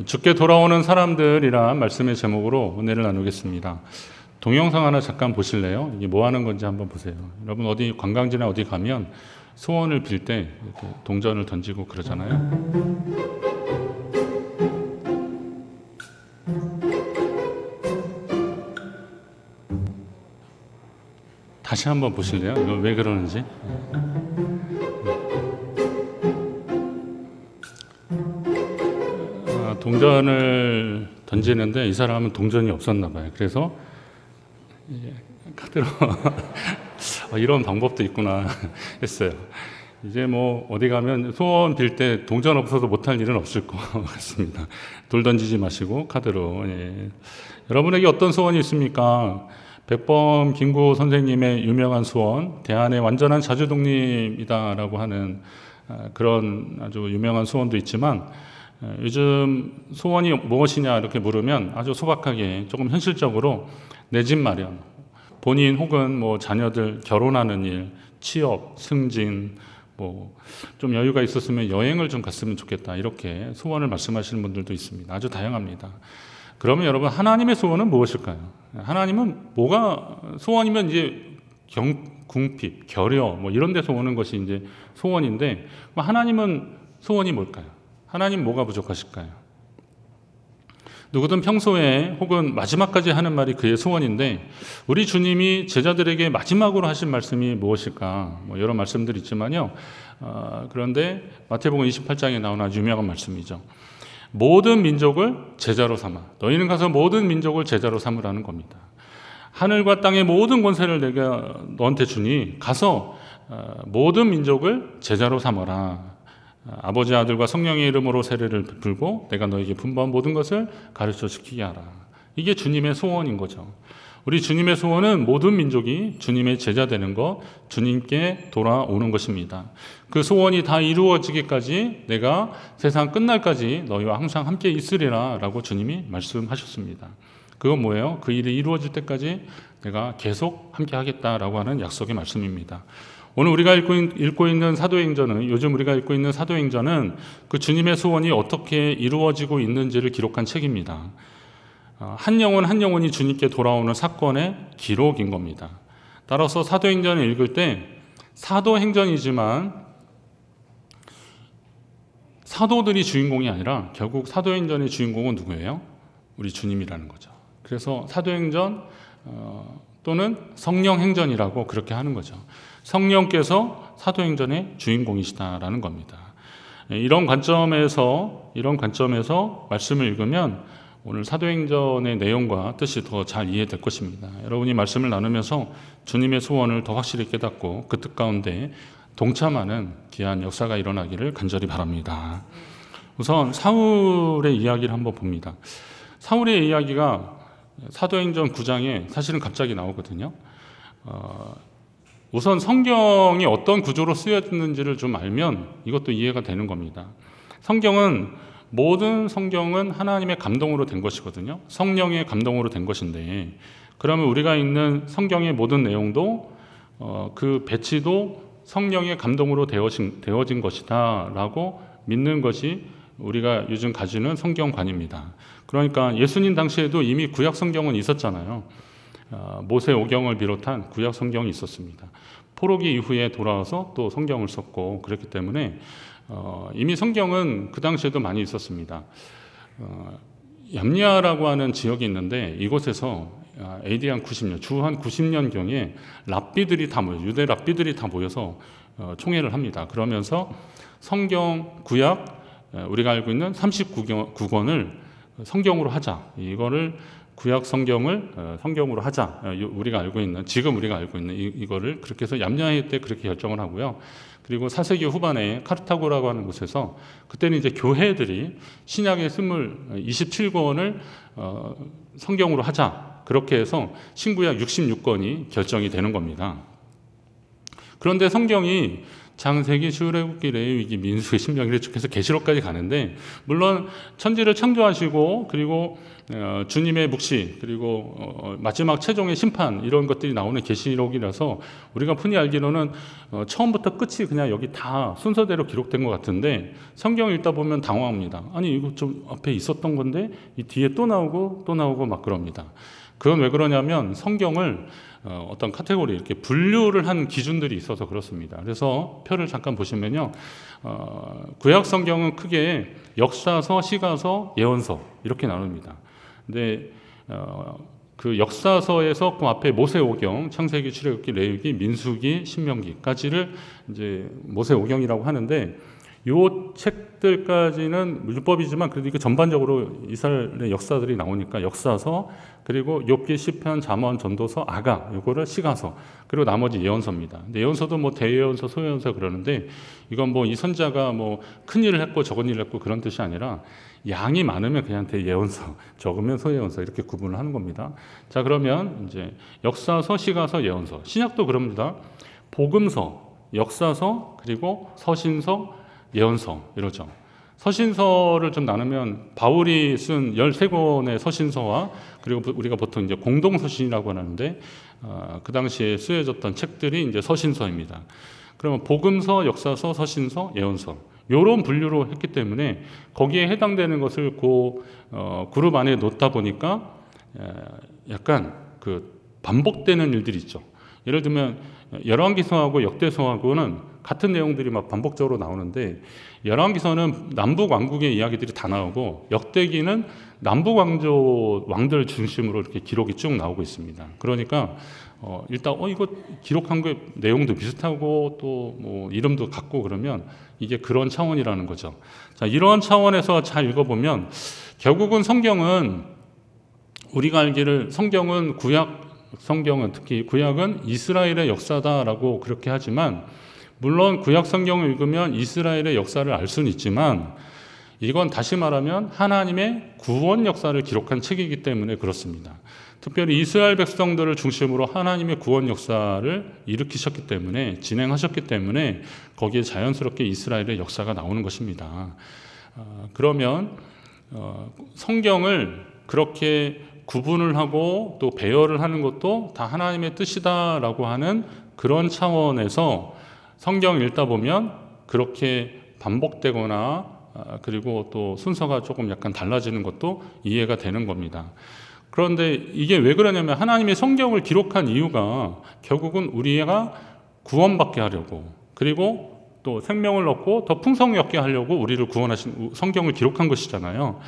주께 돌아오는 사람들이란 말씀의 제목으로 은혜를 나누겠습니다. 동영상 하나 잠깐 보실래요? 이게 뭐 하는 건지 한번 보세요. 여러분 어디 관광지나 어디 가면 소원을 빌 때 이렇게 동전을 던지고 그러잖아요. 다시 한번 보실래요? 이거 왜 그러는지. 동전을 던지는데 이 사람은 동전이 없었나 봐요. 그래서 카드로 이런 방법도 있구나 했어요. 이제 뭐 어디 가면 소원 빌 때 동전 없어도 못할 일은 없을 것 같습니다. 돌 던지지 마시고 카드로. 여러분에게 어떤 소원이 있습니까? 백범 김구 선생님의 유명한 소원, 대한의 완전한 자주 독립이다라고 하는 그런 아주 유명한 소원도 있지만, 요즘 소원이 무엇이냐 이렇게 물으면 아주 소박하게 조금 현실적으로 내 집 마련, 본인 혹은 뭐 자녀들 결혼하는 일, 취업, 승진, 뭐 좀 여유가 있었으면 여행을 좀 갔으면 좋겠다, 이렇게 소원을 말씀하시는 분들도 있습니다. 아주 다양합니다. 그러면 여러분, 하나님의 소원은 무엇일까요? 하나님은 뭐가 소원이면 이제 궁핍, 결여 뭐 이런 데서 오는 것이 이제 소원인데, 하나님은 소원이 뭘까요? 하나님 뭐가 부족하실까요? 누구든 평소에 혹은 마지막까지 하는 말이 그의 소원인데, 우리 주님이 제자들에게 마지막으로 하신 말씀이 무엇일까? 뭐 여러 말씀들이 있지만요. 그런데 마태복음 28장에 나오는 아주 유명한 말씀이죠. 모든 민족을 제자로 삼아. 너희는 가서 모든 민족을 제자로 삼으라는 겁니다. 하늘과 땅의 모든 권세를 내가 너한테 주니 가서 모든 민족을 제자로 삼아라. 아버지, 아들과 성령의 이름으로 세례를 베풀고 내가 너에게 분부한 모든 것을 가르쳐 지키게 하라. 이게 주님의 소원인 거죠. 우리 주님의 소원은 모든 민족이 주님의 제자 되는 것, 주님께 돌아오는 것입니다. 그 소원이 다 이루어지기까지 내가 세상 끝날까지 너희와 항상 함께 있으리라 라고 주님이 말씀하셨습니다. 그건 뭐예요? 그 일이 이루어질 때까지 내가 계속 함께 하겠다라고 하는 약속의 말씀입니다. 오늘 우리가 읽고 있는 사도행전은, 요즘 우리가 읽고 있는 사도행전은 그 주님의 소원이 어떻게 이루어지고 있는지를 기록한 책입니다. 한 영혼 한 영혼이 주님께 돌아오는 사건의 기록인 겁니다. 따라서 사도행전을 읽을 때 사도행전이지만 사도들이 주인공이 아니라 결국 사도행전의 주인공은 누구예요? 우리 주님이라는 거죠. 그래서 사도행전 또는 성령행전이라고 그렇게 하는 거죠. 성령께서 사도행전의 주인공이시다라는 겁니다. 이런 관점에서 말씀을 읽으면 오늘 사도행전의 내용과 뜻이 더 잘 이해될 것입니다. 여러분이 말씀을 나누면서 주님의 소원을 더 확실히 깨닫고 그 뜻 가운데 동참하는 귀한 역사가 일어나기를 간절히 바랍니다. 우선 사울의 이야기를 한번 봅니다. 사울의 이야기가 사도행전 9장에 사실은 갑자기 나오거든요. 우선 성경이 어떤 구조로 쓰여졌는지를 좀 알면 이것도 이해가 되는 겁니다. 모든 성경은 하나님의 감동으로 된 것이거든요. 성령의 감동으로 된 것인데, 그러면 우리가 읽는 성경의 모든 내용도 그 배치도 성령의 감동으로 되어진 것이다 라고 믿는 것이 우리가 요즘 가지는 성경관입니다. 그러니까 예수님 당시에도 이미 구약 성경은 있었잖아요. 모세 오경을 비롯한 구약 성경이 있었습니다. 포로기 이후에 돌아와서 또 성경을 썼고, 그렇기 때문에 이미 성경은 그 당시에도 많이 있었습니다. 얌리아라고 하는 지역이 있는데, 이곳에서 AD 한 90년, 주 한 90년경에 유대 랍비들이 다 모여서 총회를 합니다. 그러면서 성경, 구약, 우리가 알고 있는 39권을 성경으로 하자. 이거를 구약 성경을 성경으로 하자. 지금 우리가 알고 있는 이거를 그렇게 해서 얌리아 때 그렇게 결정을 하고요. 그리고 4세기 후반에 카르타고라고 하는 곳에서, 그때는 이제 교회들이 신약의 27권을 성경으로 하자. 그렇게 해서 신구약 66권이 결정이 되는 겁니다. 그런데 성경이 창세기, 출애굽기, 레위기, 민수기, 신명기 이렇게 해서 계시록까지 가는데, 물론 천지를 창조하시고 그리고 주님의 묵시, 그리고 마지막 최종의 심판, 이런 것들이 나오는 계시록이라서 우리가 흔히 알기로는 처음부터 끝이 그냥 여기 다 순서대로 기록된 것 같은데, 성경을 읽다 보면 당황합니다. 아니 이거 좀 앞에 있었던 건데 이 뒤에 또 나오고 막 그럽니다. 그건 왜 그러냐면 성경을 어떤 카테고리 이렇게 분류를 한 기준들이 있어서 그렇습니다. 그래서 표를 잠깐 보시면요, 구약 성경은 크게 역사서, 시가서, 예언서 이렇게 나눕니다. 근데 그 역사서에서 그 앞에 모세오경, 창세기, 출애굽기, 레위기, 민수기, 신명기까지를 이제 모세오경이라고 하는데, 요 책들까지는 율법이지만 그래도 이게 전반적으로 이스라엘의 역사들이 나오니까 역사서, 그리고 욥기, 시편, 잠언, 전도서, 아가, 요거를 시가서, 그리고 나머지 예언서입니다. 근데 예언서도 뭐 대예언서, 소예언서 그러는데, 이건 뭐 이 선자가 뭐 큰 일을 했고 적은 일을 했고 그런 뜻이 아니라 양이 많으면 그냥 대예언서, 적으면 소예언서 이렇게 구분을 하는 겁니다. 자, 그러면 이제 역사서, 시가서, 예언서, 신약도 그럽니다. 복음서, 역사서, 그리고 서신서, 예언서 이러죠. 서신서를 좀 나누면 바울이 쓴 13권의 서신서와, 그리고 우리가 보통 이제 공동서신이라고 하는데, 그 당시에 쓰여졌던 책들이 이제 서신서입니다. 그러면 복음서, 역사서, 서신서, 예언서 이런 분류로 했기 때문에 거기에 해당되는 것을 그 그룹 안에 놓다 보니까 약간 그 반복되는 일들이 있죠. 예를 들면 열왕기서하고 역대서하고는 같은 내용들이 막 반복적으로 나오는데, 열왕기서는 남북 왕국의 이야기들이 다 나오고, 역대기는 남북 왕들 중심으로 이렇게 기록이 쭉 나오고 있습니다. 그러니까 일단 이거 기록한 게 내용도 비슷하고 또 뭐 이름도 같고 그러면 이게 그런 차원이라는 거죠. 자, 이런 차원에서 잘 읽어보면 결국은 성경은, 우리가 알기를 성경은 성경은 특히 구약은 이스라엘의 역사다라고 그렇게 하지만, 물론 구약 성경을 읽으면 이스라엘의 역사를 알 수는 있지만, 이건 다시 말하면 하나님의 구원 역사를 기록한 책이기 때문에 그렇습니다. 특별히 이스라엘 백성들을 중심으로 하나님의 구원 역사를 일으키셨기 때문에, 진행하셨기 때문에 거기에 자연스럽게 이스라엘의 역사가 나오는 것입니다. 그러면 성경을 그렇게 구분을 하고 또 배열을 하는 것도 다 하나님의 뜻이다라고 하는 그런 차원에서 성경을 읽다 보면 그렇게 반복되거나 그리고 또 순서가 조금 약간 달라지는 것도 이해가 되는 겁니다. 그런데 이게 왜 그러냐면, 하나님의 성경을 기록한 이유가 결국은 우리가 구원받게 하려고, 그리고 또 생명을 얻고 더 풍성히 얻게 하려고 우리를 구원하신 성경을 기록한 것이잖아요.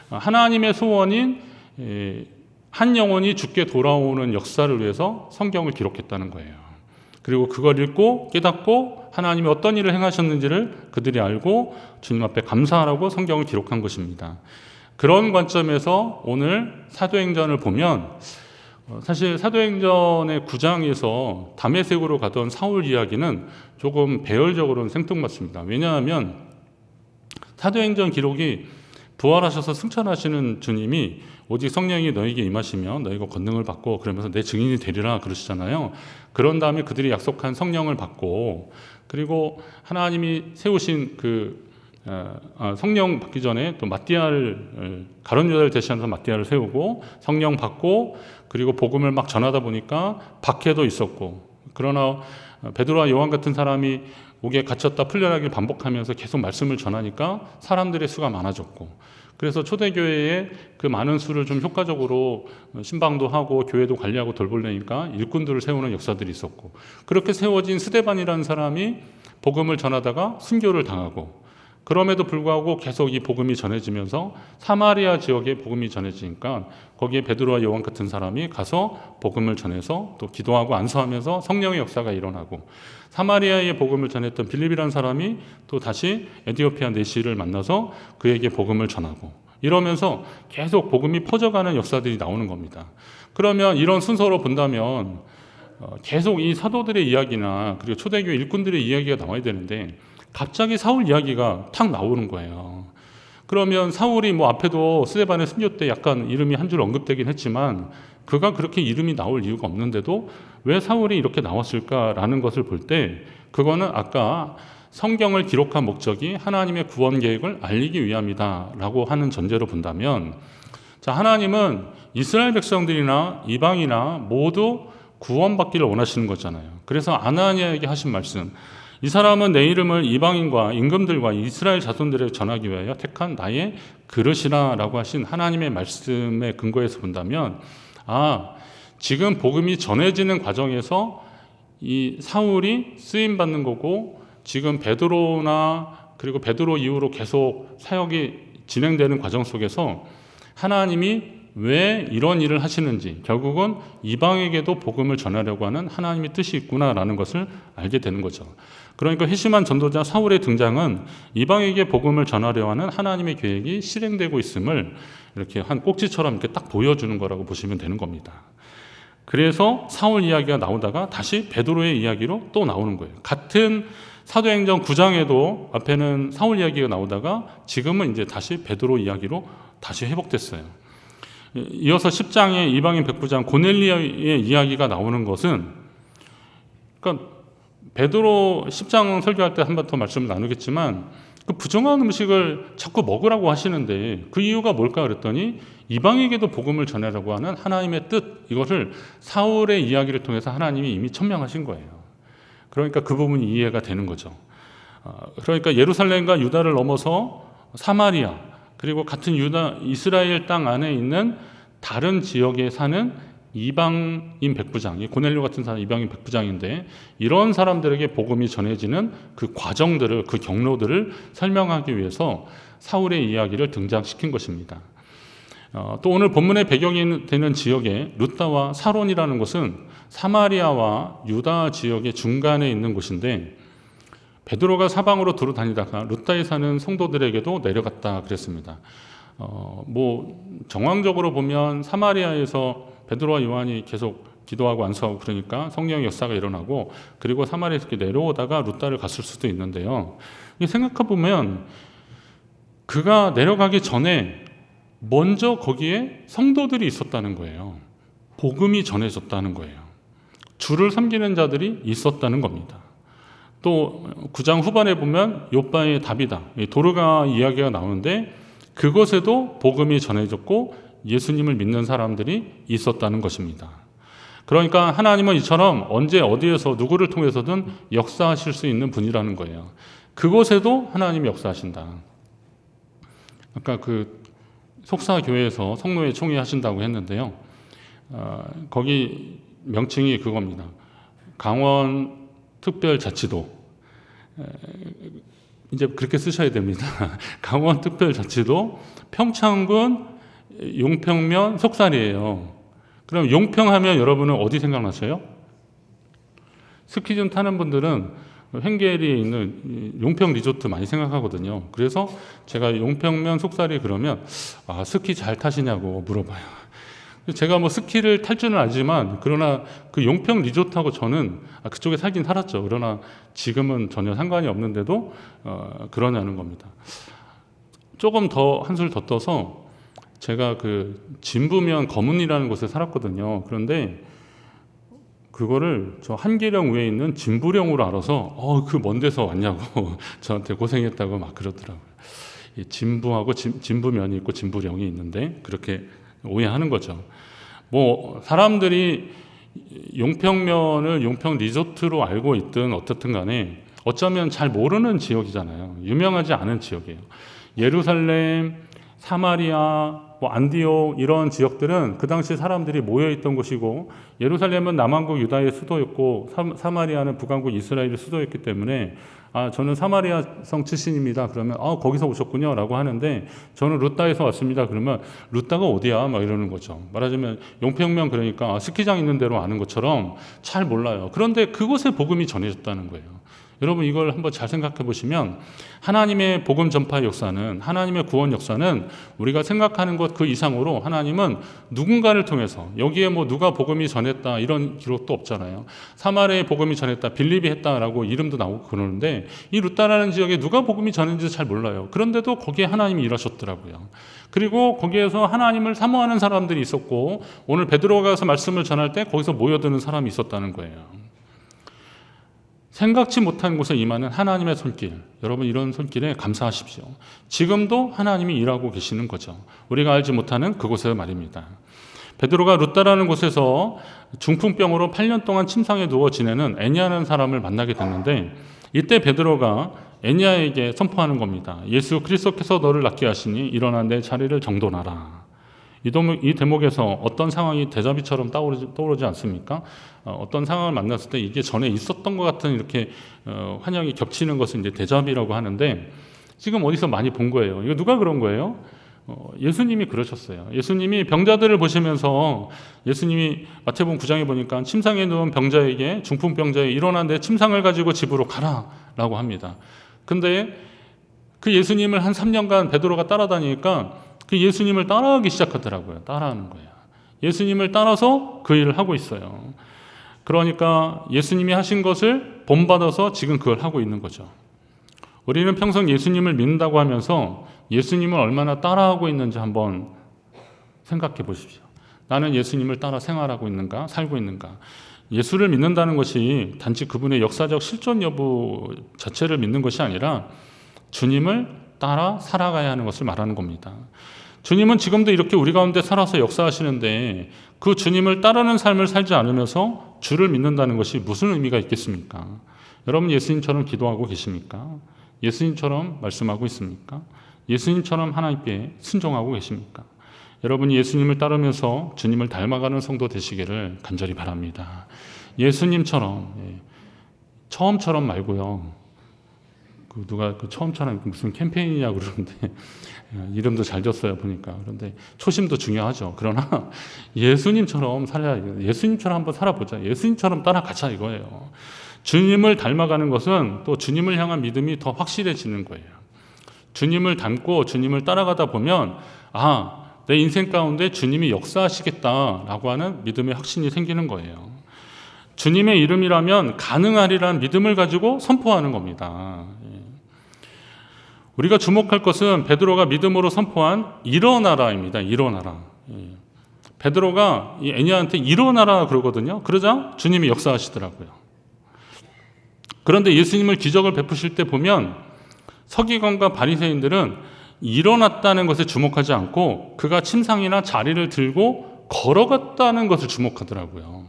하나님의 소원인 한 영혼이 죽게 돌아오는 역사를 위해서 성경을 기록했다는 거예요. 그리고 그걸 읽고 깨닫고 하나님이 어떤 일을 행하셨는지를 그들이 알고 주님 앞에 감사하라고 성경을 기록한 것입니다. 그런 관점에서 오늘 사도행전을 보면, 사실 사도행전의 9장에서 다메섹으로 가던 사울 이야기는 조금 배열적으로는 생뚱맞습니다. 왜냐하면 사도행전 기록이 부활하셔서 승천하시는 주님이 오직 성령이 너에게 임하시면 너희가 권능을 받고, 그러면서 내 증인이 되리라 그러시잖아요. 그런 다음에 그들이 약속한 성령을 받고, 그리고 하나님이 세우신 성령 받기 전에 또 가룟 유다를 대신해서 마띠아를 세우고 성령 받고, 그리고 복음을 막 전하다 보니까 박해도 있었고, 그러나 베드로와 요한 같은 사람이 옥에 갇혔다 풀려나길 반복하면서 계속 말씀을 전하니까 사람들의 수가 많아졌고, 그래서 초대교회에 그 많은 수를 좀 효과적으로 신방도 하고 교회도 관리하고 돌보려니까 일꾼들을 세우는 역사들이 있었고, 그렇게 세워진 스데반이라는 사람이 복음을 전하다가 순교를 당하고, 그럼에도 불구하고 계속 이 복음이 전해지면서 사마리아 지역에 복음이 전해지니까 거기에 베드로와 요한 같은 사람이 가서 복음을 전해서 또 기도하고 안수하면서 성령의 역사가 일어나고, 사마리아의 복음을 전했던 빌립이라는 사람이 또 다시 에티오피아 내시를 만나서 그에게 복음을 전하고, 이러면서 계속 복음이 퍼져가는 역사들이 나오는 겁니다. 그러면 이런 순서로 본다면 계속 이 사도들의 이야기나 그리고 초대교회 일꾼들의 이야기가 나와야 되는데, 갑자기 사울 이야기가 탁 나오는 거예요. 그러면 사울이 뭐 앞에도 스데반의 순교 때 약간 이름이 한 줄 언급되긴 했지만 그가 그렇게 이름이 나올 이유가 없는데도 왜 사울이 이렇게 나왔을까라는 것을 볼 때 그거는 아까 성경을 기록한 목적이 하나님의 구원 계획을 알리기 위함이다라고 하는 전제로 본다면, 자, 하나님은 이스라엘 백성들이나 이방이나 모두 구원받기를 원하시는 거잖아요. 그래서 아나니아에게 하신 말씀, 이 사람은 내 이름을 이방인과 임금들과 이스라엘 자손들에 전하기 위하여 택한 나의 그릇이라라고 하신 하나님의 말씀에 근거해서 본다면, 지금 복음이 전해지는 과정에서 이 사울이 쓰임 받는 거고, 지금 베드로나 그리고 베드로 이후로 계속 사역이 진행되는 과정 속에서 하나님이 왜 이런 일을 하시는지, 결국은 이방에게도 복음을 전하려고 하는 하나님의 뜻이 있구나라는 것을 알게 되는 거죠. 그러니까 회심한 전도자 사울의 등장은 이방에게 복음을 전하려 하는 하나님의 계획이 실행되고 있음을 이렇게 한 꼭지처럼 이렇게 딱 보여주는 거라고 보시면 되는 겁니다. 그래서 사울 이야기가 나오다가 다시 베드로의 이야기로 또 나오는 거예요. 같은 사도행전 9장에도 앞에는 사울 이야기가 나오다가 지금은 이제 다시 베드로 이야기로 다시 회복됐어요. 이어서 10장에 이방인 백부장 고넬리아의 이야기가 나오는 것은, 그러니까 베드로 10장 설교할 때 한 번 더 말씀을 나누겠지만 그 부정한 음식을 자꾸 먹으라고 하시는데 그 이유가 뭘까 그랬더니 이방에게도 복음을 전하려고 하는 하나님의 뜻, 이것을 사울의 이야기를 통해서 하나님이 이미 천명하신 거예요. 그러니까 그 부분이 이해가 되는 거죠. 그러니까 예루살렘과 유다를 넘어서 사마리아, 그리고 같은 유다 이스라엘 땅 안에 있는 다른 지역에 사는 이방인 백부장, 고넬료 같은 사람 이방인 백부장인데, 이런 사람들에게 복음이 전해지는 그 과정들을, 그 경로들을 설명하기 위해서 사울의 이야기를 등장시킨 것입니다. 또 오늘 본문의 배경이 되는 지역에 룻다와 사론이라는 곳은 사마리아와 유다 지역의 중간에 있는 곳인데, 베드로가 사방으로 두루 다니다가 룻다에 사는 성도들에게도 내려갔다 그랬습니다. 정황적으로 보면 사마리아에서 베드로와 요한이 계속 기도하고 안수하고 그러니까 성령의 역사가 일어나고, 그리고 사마리아에서 내려오다가 룻다를 갔을 수도 있는데요. 생각해 보면 그가 내려가기 전에 먼저 거기에 성도들이 있었다는 거예요. 복음이 전해졌다는 거예요. 주를 섬기는 자들이 있었다는 겁니다. 또 9장 후반에 보면 요바의 다비다, 도르가 이야기가 나오는데 그곳에도 복음이 전해졌고 예수님을 믿는 사람들이 있었다는 것입니다. 그러니까 하나님은 이처럼 언제 어디에서 누구를 통해서든 역사하실 수 있는 분이라는 거예요. 그곳에도 하나님이 역사하신다. 아까 그 속사교회에서 성노예 총회 하신다고 했는데요. 거기 명칭이 그겁니다. 강원 특별자치도. 이제 그렇게 쓰셔야 됩니다. 강원 특별자치도 평창군 용평면 속살이에요. 그럼 용평하면 여러분은 어디 생각나세요? 스키 좀 타는 분들은 횡계리에 있는 용평 리조트 많이 생각하거든요. 그래서 제가 용평면 속살이 그러면 스키 잘 타시냐고 물어봐요. 제가 스키를 탈 줄은 알지만, 그러나 그 용평 리조트하고 저는 그쪽에 살긴 살았죠. 그러나 지금은 전혀 상관이 없는데도 그러냐는 겁니다. 조금 더 한술 더 떠서 제가 그 진부면 거문이라는 곳에 살았거든요. 그런데 그거를 저 한계령 위에 있는 진부령으로 알아서 그 먼 데서 왔냐고 저한테 고생했다고 막 그러더라고요. 진부하고 진부면이 있고 진부령이 있는데 그렇게 오해하는 거죠. 사람들이 용평면을 용평 리조트로 알고 있든 어떻든 간에 어쩌면 잘 모르는 지역이잖아요. 유명하지 않은 지역이에요. 예루살렘, 사마리아, 안디옥 이런 지역들은 그 당시 사람들이 모여있던 곳이고, 예루살렘은 남왕국 유다의 수도였고 사마리아는 북왕국 이스라엘의 수도였기 때문에 저는 사마리아성 출신입니다. 그러면 거기서 오셨군요 라고 하는데, 저는 룻다에서 왔습니다. 그러면 룻다가 어디야? 막 이러는 거죠. 말하자면 용평면, 그러니까 스키장 있는 대로 아는 것처럼 잘 몰라요. 그런데 그곳에 복음이 전해졌다는 거예요. 여러분 이걸 한번 잘 생각해 보시면 하나님의 복음 전파의 역사는, 하나님의 구원 역사는 우리가 생각하는 것 그 이상으로 하나님은 누군가를 통해서, 여기에 뭐 누가 복음이 전했다 이런 기록도 없잖아요. 사마리아에 복음이 전했다, 빌립이 했다라고 이름도 나오고 그러는데 이 루따라는 지역에 누가 복음이 전했는지 잘 몰라요. 그런데도 거기에 하나님이 일하셨더라고요. 그리고 거기에서 하나님을 사모하는 사람들이 있었고, 오늘 베드로가 가서 말씀을 전할 때 거기서 모여드는 사람이 있었다는 거예요. 생각지 못한 곳에 임하는 하나님의 손길, 여러분 이런 손길에 감사하십시오. 지금도 하나님이 일하고 계시는 거죠. 우리가 알지 못하는 그곳에 말입니다. 베드로가 룻다라는 곳에서 중풍병으로 8년 동안 침상에 누워 지내는 애니아라는 사람을 만나게 됐는데, 이때 베드로가 애니아에게 선포하는 겁니다. 예수 그리스도께서 너를 낫게 하시니 일어나 내 자리를 정돈하라. 이 대목에서 어떤 상황이 대자비처럼 떠오르지 않습니까? 어떤 상황을 만났을 때 이게 전에 있었던 것 같은 이렇게 환영이 겹치는 것을 이제 대자비라고 하는데, 지금 어디서 많이 본 거예요. 이거 누가 그런 거예요? 예수님이 그러셨어요. 예수님이 병자들을 보시면서, 예수님이 마태복음 9장에 보니까 침상에 누운 병자에게, 중풍병자에 일어나 내 침상을 가지고 집으로 가라라고 합니다. 근데 그 예수님을 한 3년간 베드로가 따라다니니까 그 예수님을 따라하기 시작하더라고요. 따라하는 거예요. 예수님을 따라서 그 일을 하고 있어요. 그러니까 예수님이 하신 것을 본받아서 지금 그걸 하고 있는 거죠. 우리는 평생 예수님을 믿는다고 하면서 예수님을 얼마나 따라하고 있는지 한번 생각해 보십시오. 나는 예수님을 따라 생활하고 있는가, 살고 있는가. 예수를 믿는다는 것이 단지 그분의 역사적 실존 여부 자체를 믿는 것이 아니라 주님을 따라 살아가야 하는 것을 말하는 겁니다. 주님은 지금도 이렇게 우리 가운데 살아서 역사하시는데, 그 주님을 따르는 삶을 살지 않으면서 주를 믿는다는 것이 무슨 의미가 있겠습니까? 여러분 예수님처럼 기도하고 계십니까? 예수님처럼 말씀하고 있습니까? 예수님처럼 하나님께 순종하고 계십니까? 여러분이 예수님을 따르면서 주님을 닮아가는 성도 되시기를 간절히 바랍니다. 예수님처럼, 처음처럼 말고요. 누가 그 처음처럼 무슨 캠페인이냐 그러는데 이름도 잘 졌어요 보니까. 그런데 초심도 중요하죠. 그러나 예수님처럼 살아야, 예수님처럼 한번 살아보자, 예수님처럼 따라가자 이거예요. 주님을 닮아가는 것은 또 주님을 향한 믿음이 더 확실해지는 거예요. 주님을 닮고 주님을 따라가다 보면 내 인생 가운데 주님이 역사하시겠다라고 하는 믿음의 확신이 생기는 거예요. 주님의 이름이라면 가능하리라는 믿음을 가지고 선포하는 겁니다. 우리가 주목할 것은 베드로가 믿음으로 선포한 일어나라입니다. 일어나라. 베드로가 이 애니아한테 일어나라 그러거든요. 그러자 주님이 역사하시더라고요. 그런데 예수님을 기적을 베푸실 때 보면 서기관과 바리새인들은 일어났다는 것에 주목하지 않고 그가 침상이나 자리를 들고 걸어갔다는 것을 주목하더라고요.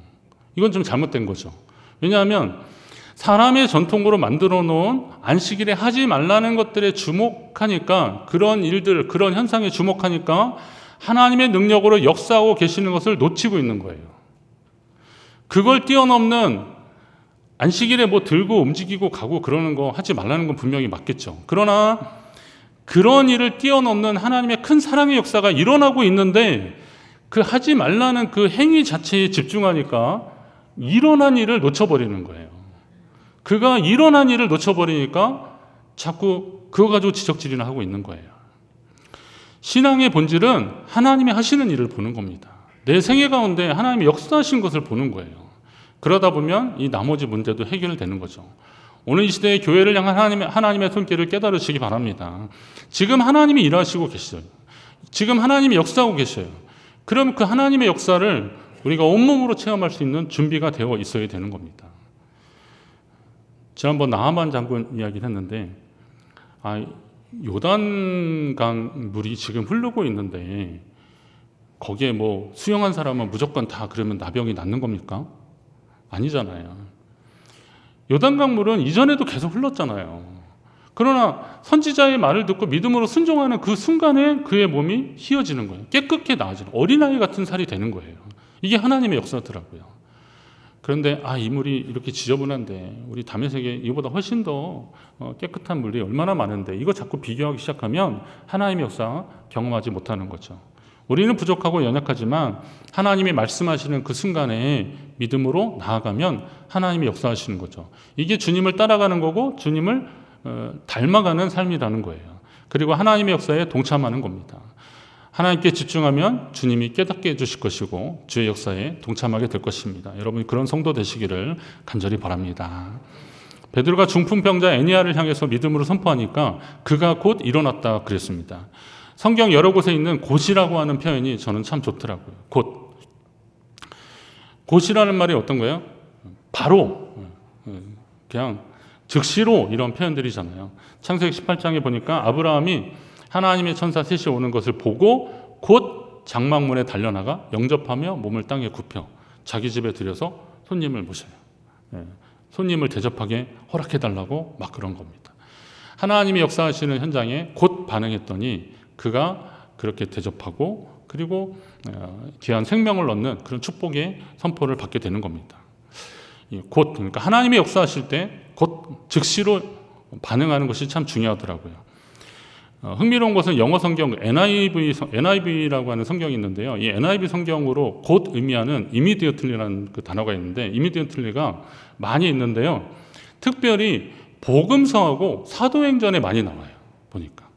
이건 좀 잘못된 거죠. 왜냐하면 사람의 전통으로 만들어 놓은 안식일에 하지 말라는 것들에 주목하니까, 그런 일들, 그런 현상에 주목하니까 하나님의 능력으로 역사하고 계시는 것을 놓치고 있는 거예요. 그걸 뛰어넘는, 안식일에 뭐 들고 움직이고 가고 그러는 거 하지 말라는 건 분명히 맞겠죠. 그러나 그런 일을 뛰어넘는 하나님의 큰 사랑의 역사가 일어나고 있는데, 그 하지 말라는 그 행위 자체에 집중하니까 일어난 일을 놓쳐버리는 거예요. 그가 일어난 일을 놓쳐버리니까 자꾸 그거 가지고 지적질이나 하고 있는 거예요. 신앙의 본질은 하나님이 하시는 일을 보는 겁니다. 내 생애 가운데 하나님이 역사하신 것을 보는 거예요. 그러다 보면 이 나머지 문제도 해결되는 거죠. 오늘 이 시대의 교회를 향한 하나님의 손길을 깨달으시기 바랍니다. 지금 하나님이 일하시고 계시죠. 지금 하나님이 역사하고 계셔요. 그럼 그 하나님의 역사를 우리가 온몸으로 체험할 수 있는 준비가 되어 있어야 되는 겁니다. 지난번 나하만 장군 이야기를 했는데, 요단강 물이 지금 흐르고 있는데 거기에 뭐 수영한 사람은 무조건 다 그러면 나병이 낫는 겁니까? 아니잖아요. 요단강 물은 이전에도 계속 흘렀잖아요. 그러나 선지자의 말을 듣고 믿음으로 순종하는 그 순간에 그의 몸이 희어지는 거예요. 깨끗게 나아지는, 어린아이 같은 살이 되는 거예요. 이게 하나님의 역사더라고요. 그런데 이 물이 이렇게 지저분한데 우리 다메섹에 이보다 훨씬 더 깨끗한 물이 얼마나 많은데, 이거 자꾸 비교하기 시작하면 하나님의 역사 경험하지 못하는 거죠. 우리는 부족하고 연약하지만 하나님이 말씀하시는 그 순간에 믿음으로 나아가면 하나님이 역사하시는 거죠. 이게 주님을 따라가는 거고 주님을 닮아가는 삶이라는 거예요. 그리고 하나님의 역사에 동참하는 겁니다. 하나님께 집중하면 주님이 깨닫게 해주실 것이고 주의 역사에 동참하게 될 것입니다. 여러분 그런 성도 되시기를 간절히 바랍니다. 베드로가 중풍병자 애니야를 향해서 믿음으로 선포하니까 그가 곧 일어났다 그랬습니다. 성경 여러 곳에 있는 곧이라고 하는 표현이 저는 참 좋더라고요. 곧. 곧이라는 말이 어떤 거예요? 바로. 그냥 즉시로 이런 표현들이잖아요. 창세기 18장에 보니까 아브라함이 하나님의 천사 셋이 오는 것을 보고 곧 장막문에 달려나가 영접하며 몸을 땅에 굽혀 자기 집에 들여서 손님을 모셔요. 손님을 대접하게 허락해달라고 막 그런 겁니다. 하나님이 역사하시는 현장에 곧 반응했더니 그가 그렇게 대접하고 그리고 귀한 생명을 얻는 그런 축복의 선포를 받게 되는 겁니다. 곧 그러니까 하나님이 역사하실 때 곧 즉시로 반응하는 것이 참 중요하더라고요. 흥미로운 것은 영어 성경 NIV라고 하는 성경이 있는데요. 이 NIV 성경으로 곧 의미하는 immediately라는 그 단어가 있는데 immediately가 많이 있는데요. 특별히 복음서하고 사도행전에 많이 나와요. 보니까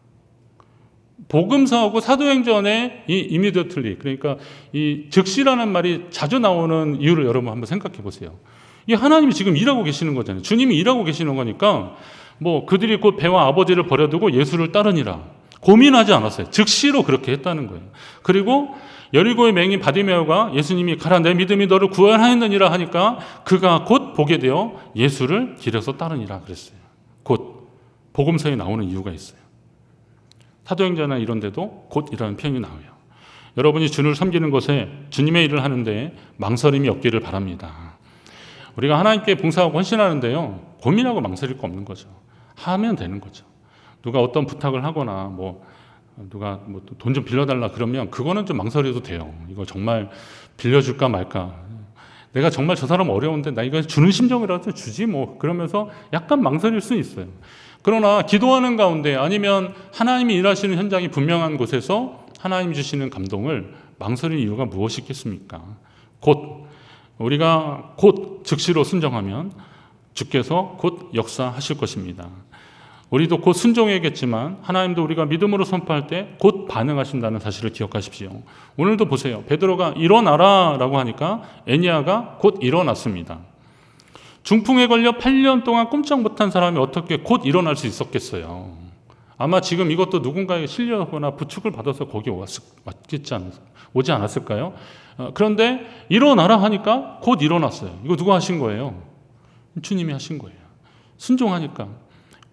복음서하고 사도행전에 이 immediately 그러니까 이 즉시라는 말이 자주 나오는 이유를 여러분 한번 생각해 보세요. 이 하나님이 지금 일하고 계시는 거잖아요. 주님이 일하고 계시는 거니까 뭐 그들이 곧 배와 아버지를 버려두고 예수를 따르니라 고민하지 않았어요. 즉시로 그렇게 했다는 거예요. 그리고 여리고의 맹인 바디메오가 예수님이 가라 내 믿음이 너를 구원하였느니라 하니까 그가 곧 보게 되어 예수를 길에서 따르니라 그랬어요. 곧 복음서에 나오는 이유가 있어요. 사도행전이나 이런 데도 곧이라는 표현이 나와요. 여러분이 주를 섬기는 것에 주님의 일을 하는데 망설임이 없기를 바랍니다. 우리가 하나님께 봉사하고 헌신하는데요. 고민하고 망설일 거 없는 거죠. 하면 되는 거죠. 누가 어떤 부탁을 하거나 뭐 누가 뭐 돈 좀 빌려달라 그러면 그거는 좀 망설여도 돼요. 이거 정말 빌려줄까 말까. 내가 정말 저 사람 어려운데 나 이거 주는 심정이라도 주지 뭐 그러면서 약간 망설일 수 있어요. 그러나 기도하는 가운데 아니면 하나님이 일하시는 현장이 분명한 곳에서 하나님이 주시는 감동을 망설일 이유가 무엇이 있겠습니까? 곧 우리가 곧 즉시로 순종하면 주께서 곧 역사하실 것입니다. 우리도 곧 순종해야겠지만 하나님도 우리가 믿음으로 선포할 때 곧 반응하신다는 사실을 기억하십시오. 오늘도 보세요. 베드로가 일어나라 라고 하니까 애니야가 곧 일어났습니다. 중풍에 걸려 8년 동안 꼼짝 못한 사람이 어떻게 곧 일어날 수 있었겠어요. 아마 지금 이것도 누군가에게 실려거나 부축을 받아서 거기 오지 않았을까요? 그런데 일어나라 하니까 곧 일어났어요. 이거 누가 하신 거예요? 주님이 하신 거예요. 순종하니까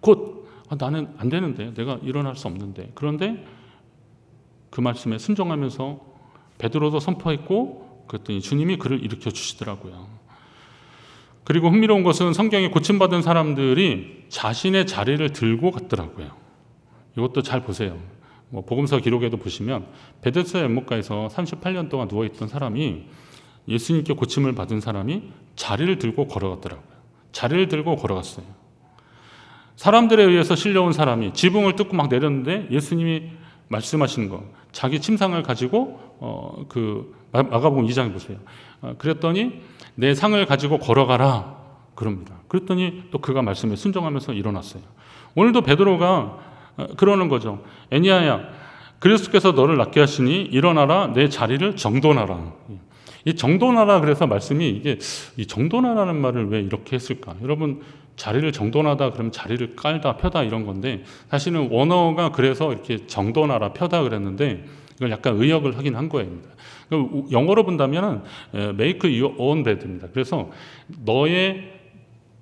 곧 나는 안 되는데 내가 일어날 수 없는데 그런데 그 말씀에 순종하면서 베드로도 선포했고 그랬더니 주님이 그를 일으켜 주시더라고요. 그리고 흥미로운 것은 성경에 고침받은 사람들이 자신의 자리를 들고 갔더라고요. 이것도 잘 보세요. 뭐 복음서 기록에도 보시면 베데스다 연못가에서 38년 동안 누워있던 사람이 예수님께 고침을 받은 사람이 자리를 들고 걸어갔더라고요. 자리를 들고 걸어갔어요. 사람들에 의해서 실려온 사람이 지붕을 뚫고 막 내렸는데 예수님이 말씀하시는 거 자기 침상을 가지고 그 마가복음 2장에 보세요. 그랬더니 내 상을 가지고 걸어가라 그럽니다. 그랬더니 또 그가 말씀에 순종하면서 일어났어요. 오늘도 베드로가 그러는 거죠. 애니야야 그리스도께서 너를 낫게 하시니 일어나라 내 자리를 정돈하라. 이 정돈하라 그래서 말씀이 이게 이 정돈하라는 말을 왜 이렇게 했을까? 여러분 자리를 정돈하다 그러면 자리를 깔다 펴다 이런 건데 사실은 원어가 그래서 이렇게 정돈하라 펴다 그랬는데 이걸 약간 의역을 하긴 한 거예요. 영어로 본다면 make your own bed입니다. 그래서 너의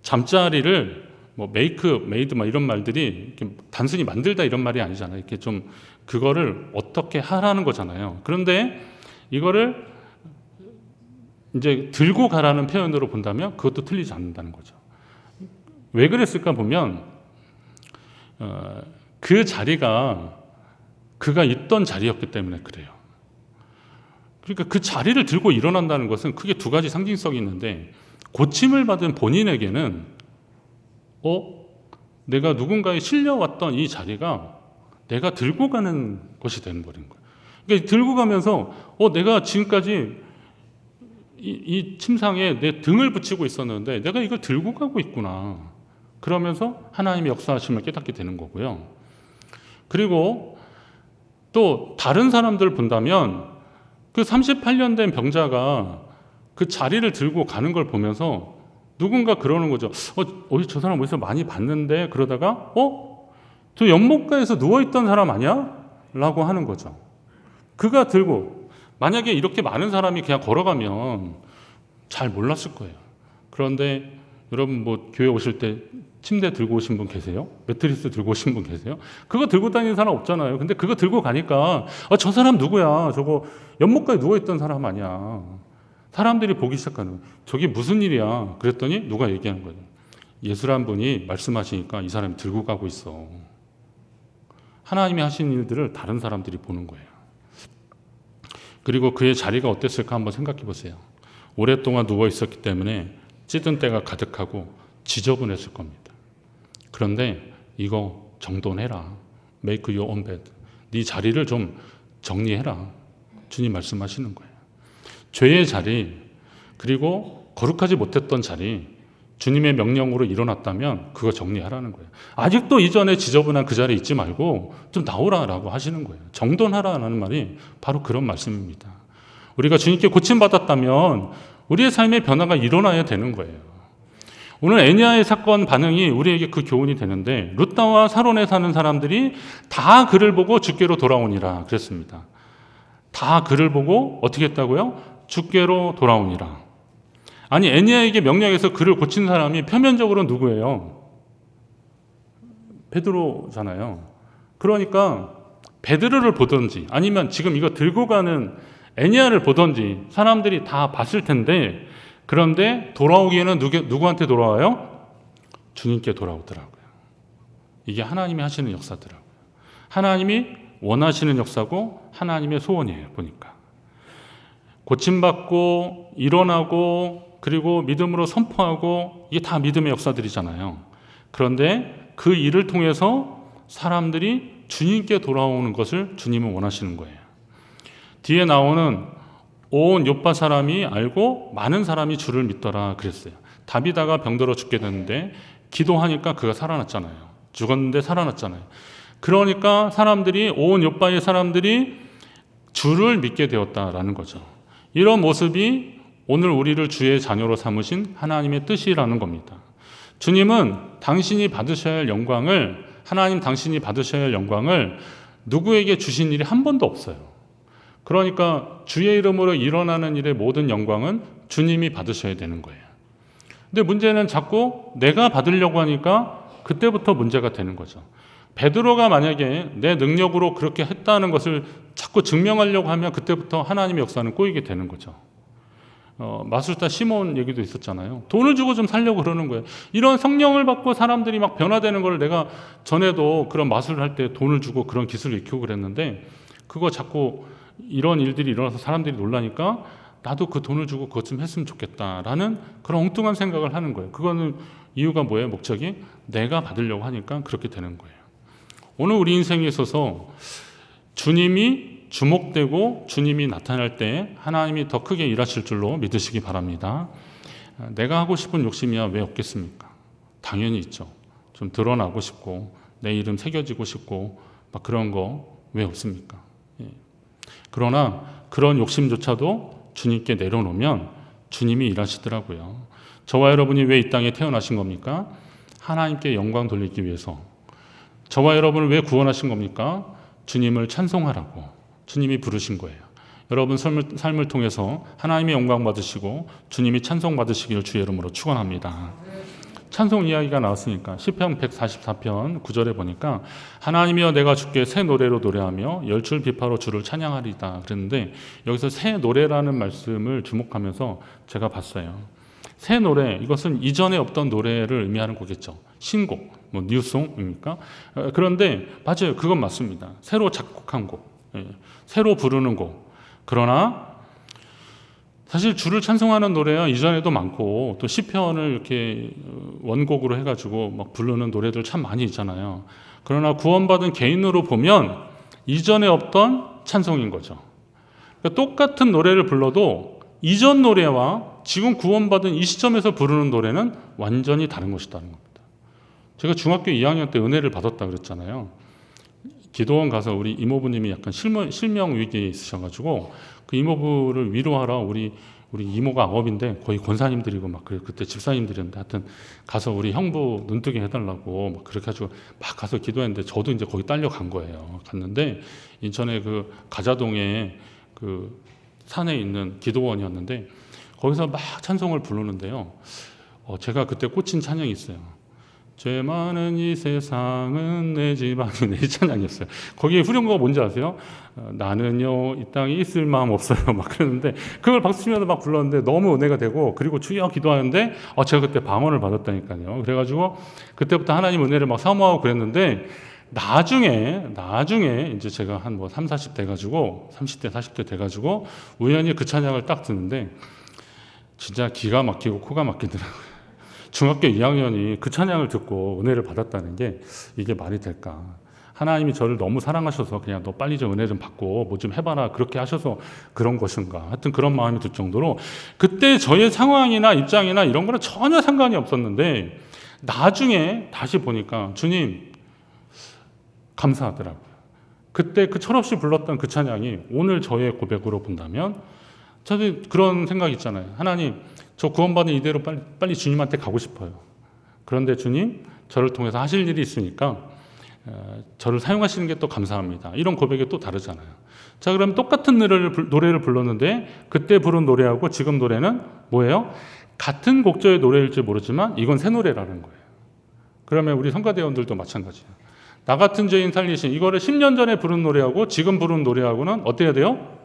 잠자리를 뭐 make, made 막 이런 말들이 이렇게 단순히 만들다 이런 말이 아니잖아요. 이렇게 좀 그거를 어떻게 하라는 거잖아요. 그런데 이거를 이제 들고 가라는 표현으로 본다면 그것도 틀리지 않는다는 거죠. 왜 그랬을까 보면 그 자리가 그가 있던 자리였기 때문에 그래요. 그러니까 그 자리를 들고 일어난다는 것은 크게 두 가지 상징성이 있는데 고침을 받은 본인에게는 내가 누군가에 실려왔던 이 자리가 내가 들고 가는 것이 되는 거예요. 그러니까 들고 가면서 내가 지금까지 이 침상에 내 등을 붙이고 있었는데 내가 이걸 들고 가고 있구나. 그러면서 하나님의 역사하심을 깨닫게 되는 거고요. 그리고 또 다른 사람들 본다면 그 38년 된 병자가 그 자리를 들고 가는 걸 보면서 누군가 그러는 거죠. 저 사람 어디서 많이 봤는데, 그러다가 저 연못가에서 누워있던 사람 아니야? 라고 하는 거죠. 그가 들고, 만약에 이렇게 많은 사람이 그냥 걸어가면 잘 몰랐을 거예요. 그런데 여러분 교회 오실 때 침대 들고 오신 분 계세요? 매트리스 들고 오신 분 계세요? 그거 들고 다니는 사람 없잖아요. 근데 그거 들고 가니까 저 사람 누구야? 저거 연못가에 누워있던 사람 아니야. 사람들이 보기 시작하는 거예요. 저게 무슨 일이야? 그랬더니 누가 얘기하는 거예요. 예수란 분이 말씀하시니까 이 사람이 들고 가고 있어. 하나님이 하신 일들을 다른 사람들이 보는 거예요. 그리고 그의 자리가 어땠을까 한번 생각해 보세요. 오랫동안 누워 있었기 때문에 찌든 때가 가득하고 지저분했을 겁니다. 그런데 이거 정돈해라. Make your own bed. 네 자리를 좀 정리해라. 주님 말씀하시는 거예요. 죄의 자리, 그리고 거룩하지 못했던 자리, 주님의 명령으로 일어났다면 그거 정리하라는 거예요. 아직도 이전에 지저분한 그 자리에 있지 말고 좀 나오라라고 하시는 거예요. 정돈하라는 말이 바로 그런 말씀입니다. 우리가 주님께 고침받았다면 우리의 삶의 변화가 일어나야 되는 거예요. 오늘 애니아의 사건 반응이 우리에게 그 교훈이 되는데, 룻다와 사론에 사는 사람들이 다 그를 보고 주께로 돌아오니라 그랬습니다. 다 그를 보고 어떻게 했다고요? 주께로 돌아오니라. 아니, 애니아에게 명령해서 그를 고친 사람이 표면적으로 누구예요? 베드로잖아요. 그러니까 베드로를 보든지 아니면 지금 이거 들고 가는 애니아를 보든지 사람들이 다 봤을 텐데, 그런데 돌아오기에는 누구한테 돌아와요? 주님께 돌아오더라고요. 이게 하나님이 하시는 역사더라고요. 하나님이 원하시는 역사고 하나님의 소원이에요. 보니까 고침받고 일어나고 그리고 믿음으로 선포하고, 이게 다 믿음의 역사들이잖아요. 그런데 그 일을 통해서 사람들이 주님께 돌아오는 것을 주님은 원하시는 거예요. 뒤에 나오는 온 요파 사람이 알고 많은 사람이 주를 믿더라 그랬어요. 다비다가 병들어 죽게 됐는데 기도하니까 그가 살아났잖아요. 죽었는데 살아났잖아요. 그러니까 사람들이, 온 요파의 사람들이 주를 믿게 되었다라는 거죠. 이런 모습이 오늘 우리를 주의 자녀로 삼으신 하나님의 뜻이라는 겁니다. 주님은 당신이 받으셔야 할 영광을, 하나님 당신이 받으셔야 할 영광을 누구에게 주신 일이 한 번도 없어요. 그러니까 주의 이름으로 일어나는 일의 모든 영광은 주님이 받으셔야 되는 거예요. 근데 문제는 자꾸 내가 받으려고 하니까 그때부터 문제가 되는 거죠. 베드로가 만약에 내 능력으로 그렇게 했다는 것을 자꾸 증명하려고 하면 그때부터 하나님의 역사는 꼬이게 되는 거죠. 마술사 시몬 얘기도 있었잖아요. 돈을 주고 좀 살려고 그러는 거예요. 이런 성령을 받고 사람들이 막 변화되는 걸 내가 전에도 그런 마술을 할 때 돈을 주고 그런 기술을 익히고 그랬는데, 그거 자꾸 이런 일들이 일어나서 사람들이 놀라니까 나도 그 돈을 주고 그것 좀 했으면 좋겠다라는 그런 엉뚱한 생각을 하는 거예요. 그거는 이유가 뭐예요? 목적이 내가 받으려고 하니까 그렇게 되는 거예요. 오늘 우리 인생에 있어서 주님이 주목되고 주님이 나타날 때 하나님이 더 크게 일하실 줄로 믿으시기 바랍니다. 내가 하고 싶은 욕심이야 왜 없겠습니까? 당연히 있죠. 좀 드러나고 싶고 내 이름 새겨지고 싶고 막 그런 거 왜 없습니까? 그러나 그런 욕심조차도 주님께 내려놓으면 주님이 일하시더라고요. 저와 여러분이 왜 이 땅에 태어나신 겁니까? 하나님께 영광 돌리기 위해서. 저와 여러분을 왜 구원하신 겁니까? 주님을 찬송하라고 주님이 부르신 거예요. 여러분 삶을 통해서 하나님의 영광 받으시고 주님이 찬송 받으시기를 주의 이름으로 축원합니다. 찬송 이야기가 나왔으니까 시편 144편 9절에 보니까 하나님이여 내가 주께 새 노래로 노래하며 열줄 비파로 주를 찬양하리다 그랬는데, 여기서 새 노래라는 말씀을 주목하면서 제가 봤어요. 새 노래, 이것은 이전에 없던 노래를 의미하는 거겠죠. 신곡, 뉴송입니까? 그런데 맞아요. 그건 맞습니다. 새로 작곡한 곡, 새로 부르는 곡. 그러나 사실 주를 찬송하는 노래가 이전에도 많고, 또 시편을 이렇게 원곡으로 해가지고 막 부르는 노래들 참 많이 있잖아요. 그러나 구원받은 개인으로 보면 이전에 없던 찬송인 거죠. 그러니까 똑같은 노래를 불러도 이전 노래와 지금 구원받은 이 시점에서 부르는 노래는 완전히 다른 것이라는 겁니다. 제가 중학교 2학년 때 은혜를 받았다 그랬잖아요. 기도원 가서 우리 이모부님이 약간 실명 위기에 있으셔가지고 그 이모부를 위로하러 우리 이모가 악업인데 거의 권사님들이고 막 그때 집사님들이었는데 하여튼 가서 우리 형부 눈뜨게 해달라고 막 그렇게 해가지고 막 가서 기도했는데 저도 이제 거기 딸려간 거예요. 갔는데 인천의 그 가자동에 그 산에 있는 기도원이었는데 거기서 막 찬송을 부르는데요. 제가 그때 꽂힌 찬양이 있어요. 죄 많은 이 세상은 내 집 아니네, 이 찬양이었어요. 거기에 후렴구가 뭔지 아세요? 나는요 이 땅에 있을 마음 없어요 막 그러는데 그걸 박수치면서 막 불렀는데 너무 은혜가 되고 그리고 주여 기도하는데 제가 그때 방언을 받았다니까요. 그래가지고 그때부터 하나님 은혜를 막 사모하고 그랬는데 나중에 이제 제가 한 뭐 30, 40 돼가지고 30대 40대 돼가지고 우연히 그 찬양을 딱 듣는데 진짜 기가 막히고 코가 막히더라고요. 중학교 2학년이 그 찬양을 듣고 은혜를 받았다는 게 이게 말이 될까? 하나님이 저를 너무 사랑하셔서 그냥 너 빨리 좀 은혜 좀 받고 뭐 좀 해봐라 그렇게 하셔서 그런 것인가? 하여튼 그런 마음이 들 정도로 그때 저의 상황이나 입장이나 이런 거는 전혀 상관이 없었는데 나중에 다시 보니까 주님 감사하더라고요. 그때 그 철없이 불렀던 그 찬양이 오늘 저의 고백으로 본다면 저도 그런 생각 있잖아요. 하나님 저 구원받은 이대로 빨리 주님한테 가고 싶어요. 그런데 주님 저를 통해서 하실 일이 있으니까 저를 사용하시는 게 또 감사합니다. 이런 고백이 또 다르잖아요. 자, 그럼 똑같은 노래를 불렀는데 그때 부른 노래하고 지금 노래는 뭐예요? 같은 곡조의 노래일지 모르지만 이건 새 노래라는 거예요. 그러면 우리 성가대원들도 마찬가지예요. 나 같은 죄인 살리신 이거를 10년 전에 부른 노래하고 지금 부른 노래하고는 어때야 돼요?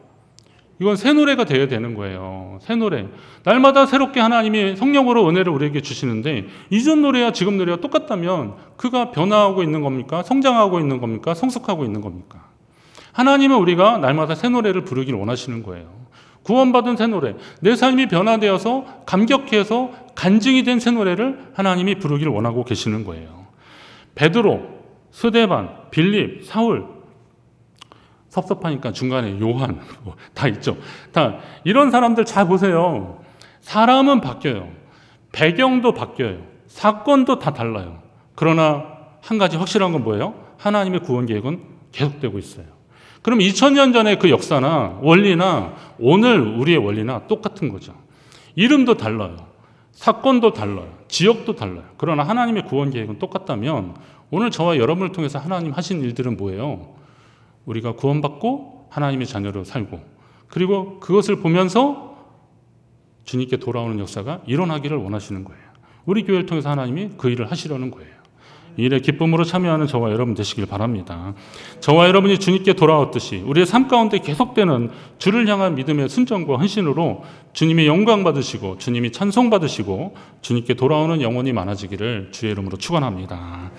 이건 새 노래가 되어야 되는 거예요. 새 노래. 날마다 새롭게 하나님이 성령으로 은혜를 우리에게 주시는데 이전 노래와 지금 노래가 똑같다면 그가 변화하고 있는 겁니까? 성장하고 있는 겁니까? 성숙하고 있는 겁니까? 하나님은 우리가 날마다 새 노래를 부르길 원하시는 거예요. 구원받은 새 노래. 내 삶이 변화되어서 감격해서 간증이 된 새 노래를 하나님이 부르길 원하고 계시는 거예요. 베드로, 스데반, 빌립, 사울 섭섭하니까 중간에 요한 다 있죠. 다 이런 사람들 잘 보세요. 사람은 바뀌어요. 배경도 바뀌어요. 사건도 다 달라요. 그러나 한 가지 확실한 건 뭐예요? 하나님의 구원 계획은 계속되고 있어요. 그럼 2000년 전의 그 역사나 원리나 오늘 우리의 원리나 똑같은 거죠. 이름도 달라요. 사건도 달라요. 지역도 달라요. 그러나 하나님의 구원 계획은 똑같다면 오늘 저와 여러분을 통해서 하나님 하신 일들은 뭐예요? 우리가 구원받고 하나님의 자녀로 살고 그리고 그것을 보면서 주님께 돌아오는 역사가 일어나기를 원하시는 거예요. 우리 교회를 통해서 하나님이 그 일을 하시려는 거예요. 이 일에 기쁨으로 참여하는 저와 여러분 되시길 바랍니다. 저와 여러분이 주님께 돌아왔듯이 우리의 삶 가운데 계속되는 주를 향한 믿음의 순종과 헌신으로 주님의 영광 받으시고 주님이 찬송 받으시고 주님께 돌아오는 영혼이 많아지기를 주의 이름으로 축원합니다.